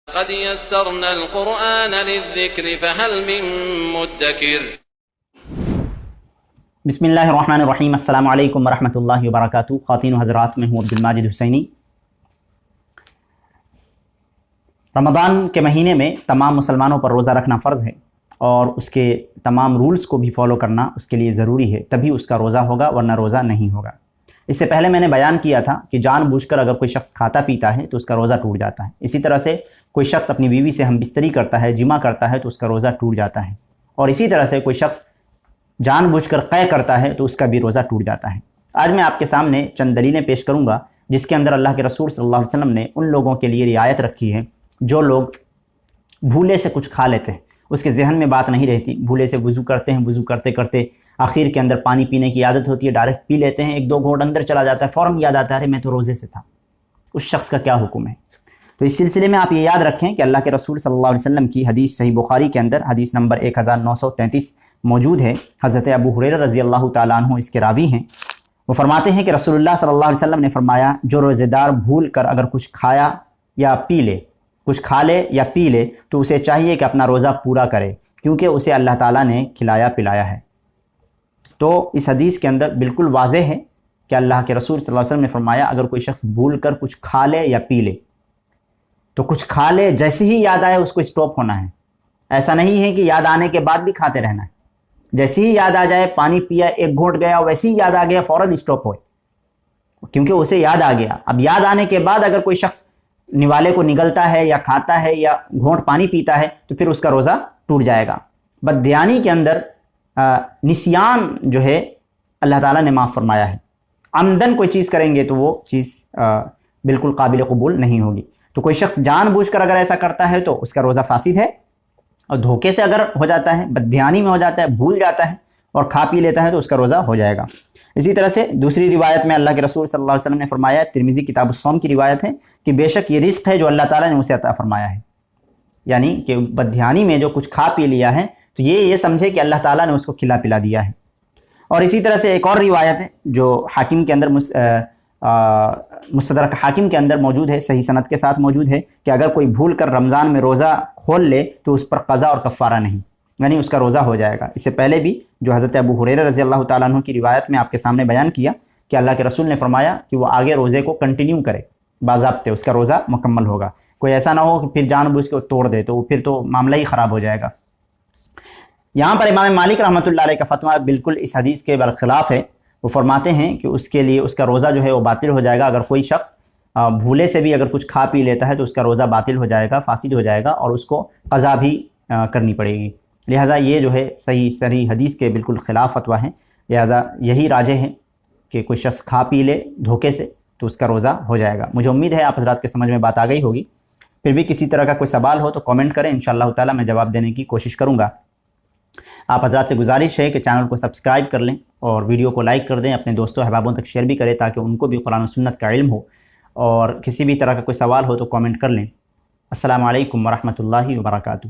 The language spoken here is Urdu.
قد يسرنا القرآن للذكر فهل من مدكر. بسم اللہ الرحمن الرحیم. السلام علیکم ورحمۃ اللہ وبرکاتہ. خواتین و حضرات، میں ہوں عبد الماجد حسینی. رمضان کے مہینے میں تمام مسلمانوں پر روزہ رکھنا فرض ہے اور اس کے تمام رولز کو بھی فالو کرنا اس کے لیے ضروری ہے، تبھی اس کا روزہ ہوگا، ورنہ روزہ نہیں ہوگا. اس سے پہلے میں نے بیان کیا تھا کہ جان بوجھ کر اگر کوئی شخص کھاتا پیتا ہے تو اس کا روزہ ٹوٹ جاتا ہے. اسی طرح سے کوئی شخص اپنی بیوی سے ہم بستری کرتا ہے، جمع کرتا ہے، تو اس کا روزہ ٹوٹ جاتا ہے. اور اسی طرح سے کوئی شخص جان بوجھ کر قے کرتا ہے تو اس کا بھی روزہ ٹوٹ جاتا ہے. آج میں آپ کے سامنے چند دلیلیں پیش کروں گا جس کے اندر اللہ کے رسول صلی اللہ علیہ وسلم نے ان لوگوں کے لیے رعایت رکھی ہے جو لوگ بھولے سے کچھ کھا لیتے ہیں، اس کے ذہن میں بات نہیں رہتی، بھولے سے وضو کرتے ہیں، وضو کرتے کرتے آخر کے اندر پانی پینے کی عادت ہوتی ہے، ڈائریکٹ پی لیتے ہیں، ایک دو گھونٹ اندر چلا جاتا ہے، فوراً یاد آتا ہے ارے میں تو روزے سے تھا. اس شخص کا کیا حکم ہے؟ تو اس سلسلے میں آپ یہ یاد رکھیں کہ اللہ کے رسول صلی اللہ علیہ وسلم کی حدیث صحیح بخاری کے اندر حدیث نمبر 1933 موجود ہے. حضرت ابو ہریرہ رضی اللہ تعالیٰ عنہ اس کے راوی ہیں. وہ فرماتے ہیں کہ رسول اللہ صلی اللہ علیہ وسلم نے فرمایا، جو روزہ دار بھول کر اگر کچھ کھایا یا پی لے، کچھ کھا لے یا پی لے، تو اسے چاہیے کہ اپنا روزہ پورا کرے، کیونکہ اسے اللہ تعالیٰ نے کھلایا پلایا ہے. تو اس حدیث کے اندر بالکل واضح ہے کہ اللہ کے رسول صلی اللہ علیہ وسلم نے فرمایا اگر کوئی شخص بھول کر کچھ کھا لے یا پی لے تو کچھ کھا لے، جیسے ہی یاد آئے اس کو اسٹاپ ہونا ہے. ایسا نہیں ہے کہ یاد آنے کے بعد بھی کھاتے رہنا ہے. جیسے ہی یاد آ جائے، پانی پیا، ایک گھونٹ گیا، ویسے ہی یاد آ گیا، فوراً اسٹاپ ہوئے، کیونکہ اسے یاد آ گیا. اب یاد آنے کے بعد اگر کوئی شخص نوالے کو نگلتا ہے یا کھاتا ہے یا گھونٹ پانی پیتا ہے تو پھر اس کا روزہ ٹوٹ جائے گا. بددھیانی کے اندر نسیان جو ہے اللہ تعالیٰ نے معاف فرمایا ہے. عمدن کوئی چیز کریں گے تو وہ چیز بالکل قابل قبول نہیں ہوگی. تو کوئی شخص جان بوجھ کر اگر ایسا کرتا ہے تو اس کا روزہ فاسد ہے، اور دھوکے سے اگر ہو جاتا ہے، بددھیانی میں ہو جاتا ہے، بھول جاتا ہے اور کھا پی لیتا ہے تو اس کا روزہ ہو جائے گا. اسی طرح سے دوسری روایت میں اللہ کے رسول صلی اللہ علیہ وسلم نے فرمایا، ترمذی کتاب الصوم کی روایت ہے، کہ بے شک یہ رزق ہے جو اللہ تعالیٰ نے اسے عطا فرمایا ہے. یعنی کہ بددھیانی میں جو کچھ کھا پی لیا ہے تو یہ سمجھے کہ اللہ تعالیٰ نے اس کو کھلا پلا دیا ہے. اور اسی طرح سے ایک اور روایت ہے جو حاکم کے اندر مستدرک حاکم کے اندر موجود ہے، صحیح سند کے ساتھ موجود ہے، کہ اگر کوئی بھول کر رمضان میں روزہ کھول لے تو اس پر قضا اور کفارہ نہیں، یعنی اس کا روزہ ہو جائے گا. اس سے پہلے بھی جو حضرت ابو ہریرہ رضی اللہ تعالیٰ عنہ کی روایت میں آپ کے سامنے بیان کیا کہ اللہ کے رسول نے فرمایا کہ وہ آگے روزے کو کنٹینیو کرے باضابطے، اس کا روزہ مکمل ہوگا. کوئی ایسا نہ ہو کہ پھر جان بوجھ کے توڑ دے، تو پھر تو معاملہ ہی خراب ہو جائے گا. یہاں پر امام مالک رحمۃ اللہ علیہ کا فتویٰ بالکل اس حدیث کے برخلاف ہے. وہ فرماتے ہیں کہ اس کے لیے اس کا روزہ جو ہے وہ باطل ہو جائے گا. اگر کوئی شخص بھولے سے بھی اگر کچھ کھا پی لیتا ہے تو اس کا روزہ باطل ہو جائے گا، فاسد ہو جائے گا، اور اس کو قضا بھی کرنی پڑے گی. لہٰذا یہ جو ہے صحیح حدیث کے بالکل خلاف فتویٰ ہے. لہٰذا یہی راجح ہے کہ کوئی شخص کھا پی لے دھوکے سے تو اس کا روزہ ہو جائے گا. مجھے امید ہے آپ حضرات کے سمجھ میں بات آ گئی ہوگی. پھر بھی کسی طرح کا کوئی سوال ہو تو کامنٹ کریں، انشاءاللہ تعالیٰ میں جواب دینے کی کوشش کروں گا. آپ حضرات سے گزارش ہے کہ چینل کو سبسکرائب کر لیں اور ویڈیو کو لائک کر دیں، اپنے دوستوں احبابوں تک شیئر بھی کریں تاکہ ان کو بھی قرآن و سنت کا علم ہو. اور کسی بھی طرح کا کوئی سوال ہو تو کامنٹ کر لیں. السلام علیکم ورحمۃ اللہ وبرکاتہ.